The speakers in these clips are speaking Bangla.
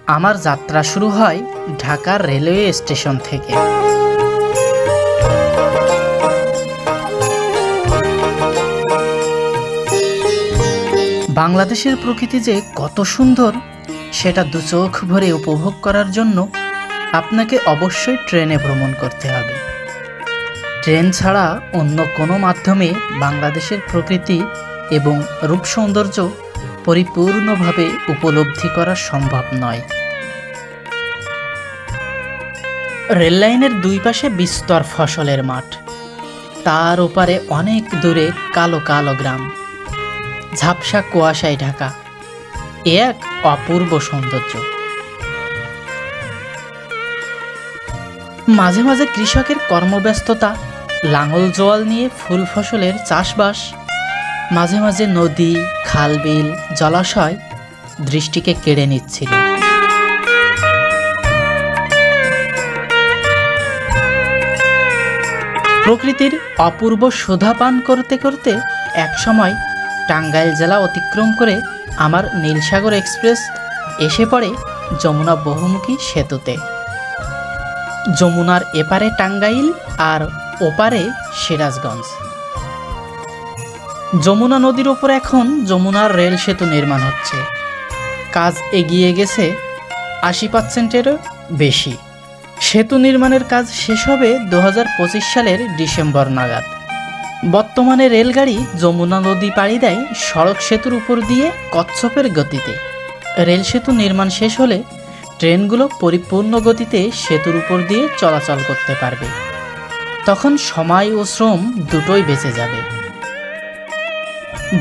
আমার যাত্রা শুরু হয় ঢাকার রেলওয়ে স্টেশন থেকে। বাংলাদেশের প্রকৃতি যে কত সুন্দর সেটা দুচোখ ভরে উপভোগ করার জন্য আপনাকে অবশ্যই ট্রেনে ভ্রমণ করতে হবে। ট্রেন ছাড়া অন্য কোনো মাধ্যমে বাংলাদেশের প্রকৃতি এবং রূপ সৌন্দর্য পরিপূর্ণভাবে উপলব্ধি করা সম্ভব নয়। রেললাইনের দুই পাশে বিস্তর ফসলের মাঠ, তার ওপারে অনেক দূরে কালো কালো গ্রাম, ঝাপসা কুয়াশায় ঢাকা। এ এক অপূর্ব সৌন্দর্য। মাঝে মাঝে কৃষকের কর্মব্যস্ততা, লাঙল জোয়াল নিয়ে ফুল ফসলের চাষবাস, মাঝে মাঝে নদী, খাল, বিল, জলাশয় দৃষ্টিকে কেড়ে নিচ্ছিল। প্রকৃতির অপূর্ব শোভা পান করতে করতে একসময় টাঙ্গাইল জেলা অতিক্রম করে আমার নীলসাগর এক্সপ্রেস এসে পড়ে যমুনা বহুমুখী সেতুতে। যমুনার এপারে টাঙ্গাইল আর ওপারে সিরাজগঞ্জ। যমুনা নদীর ওপর এখন যমুনার রেল সেতু নির্মাণ হচ্ছে। কাজ এগিয়ে গেছে 80%-এরও বেশি। সেতু নির্মাণের কাজ শেষ হবে 2025 সালের ডিসেম্বর নাগাদ। বর্তমানে রেলগাড়ি যমুনা নদী পাড়ি দেয় সড়ক সেতুর উপর দিয়ে কচ্ছপের গতিতে। রেল সেতু নির্মাণ শেষ হলে ট্রেনগুলো পরিপূর্ণ গতিতে সেতুর উপর দিয়ে চলাচল করতে পারবে। তখন সময় ও শ্রম দুটোই বেঁচে যাবে।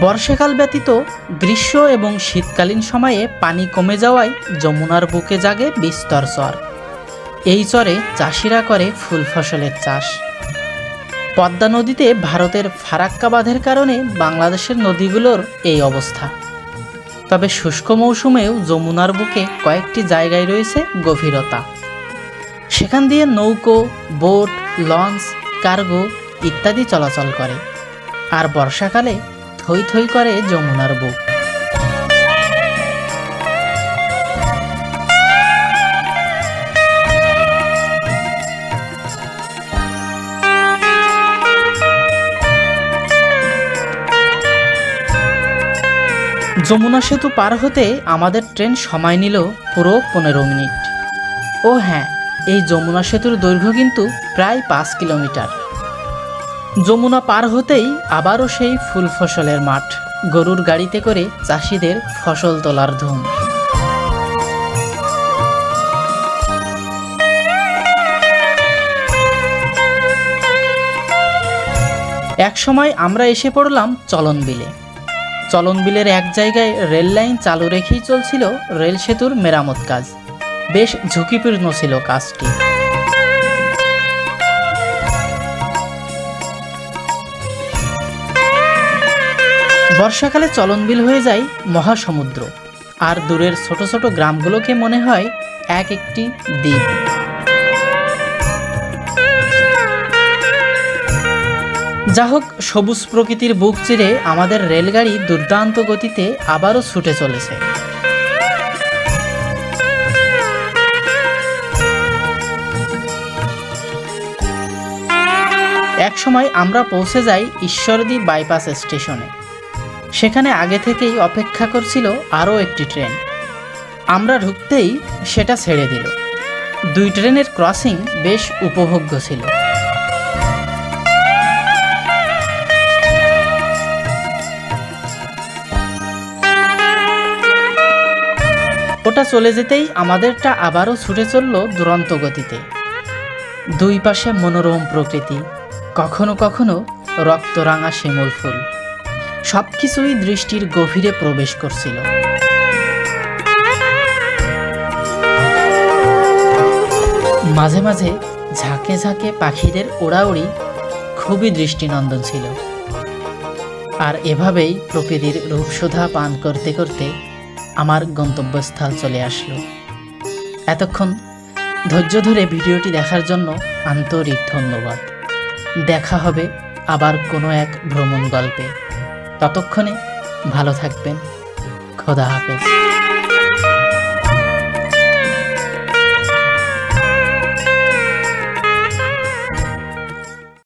বর্ষাকাল ব্যতীত গ্রীষ্ম এবং শীতকালীন সময়ে পানি কমে যাওয়ায় যমুনার বুকে জাগে বিস্তর চর। এই চরে চাষিরা করে ফুল ফসলের চাষ। পদ্মা নদীতে ভারতের ফারাক্কা বাঁধের কারণে বাংলাদেশের নদীগুলোর এই অবস্থা। তবে শুষ্ক মৌসুমেও যমুনার বুকে কয়েকটি জায়গায় রয়েছে গভীরতা। সেখান দিয়ে নৌকো, বোট, লঞ্চ, কার্গো ইত্যাদি চলাচল করে। আর বর্ষাকালে থই থই করে যমুনার বুক। যমুনা সেতু পার হতে আমাদের ট্রেন সময় নিল পুরো 15 মিনিট। ও হ্যাঁ, এই যমুনা সেতুর দৈর্ঘ্য কিন্তু প্রায় 5 কিলোমিটার। যমুনা পার হতেই আবারও সেই ফুল ফসলের মাঠ, গরুর গাড়িতে করে চাষিদের ফসল তোলার ধুম। একসময় আমরা এসে পড়লাম চলন বিলে। চলন বিলের এক জায়গায় রেল লাইন চালু রেখেই চলছিল রেল সেতুর মেরামত কাজ। বেশ ঝুঁকিপূর্ণ ছিল কাজটি। বর্ষাকালে চলন বিল হয়ে যায় মহাসমুদ্র, আর দূরের ছোট ছোট গ্রামগুলোকে মনে হয় এক একটি দ্বীপ। যা হোক, সবুজ প্রকৃতির বুক চিরে আমাদের রেলগাড়ি দুর্দান্ত গতিতে আবারও ছুটে চলেছে। একসময় আমরা পৌঁছে যাই ঈশ্বরদী বাইপাস স্টেশনে। সেখানে আগে থেকেই অপেক্ষা করছিল আরও একটি ট্রেন। আমরা ঢুকতেই সেটা ছেড়ে দিল। দুই ট্রেনের ক্রসিং বেশ উপভোগ্য ছিল। ওটা চলে যেতেই আমাদেরটা আবারও ছুটে চলল দুরন্ত গতিতে। দুই পাশে মনোরম প্রকৃতি, কখনো কখনো রক্তরাঙা শিমুল ফুল, সবকিছুই দৃষ্টির গভীরে প্রবেশ করছিল। মাঝে মাঝে ঝাঁকে ঝাঁকে পাখিদের ওড়াউড়ি খুবই দৃষ্টিনন্দন ছিল। আর এভাবেই প্রকৃতির রূপসোধা পান করতে করতে আমার গন্তব্যস্থল চলে আসলো। এতক্ষণ ধৈর্য ধরে ভিডিওটি দেখার জন্য আন্তরিক ধন্যবাদ। দেখা হবে আবার কোনো এক ভ্রমণ গল্পে। ততক্ষণে ভালো থাকবেন। খোদা হাফেজ।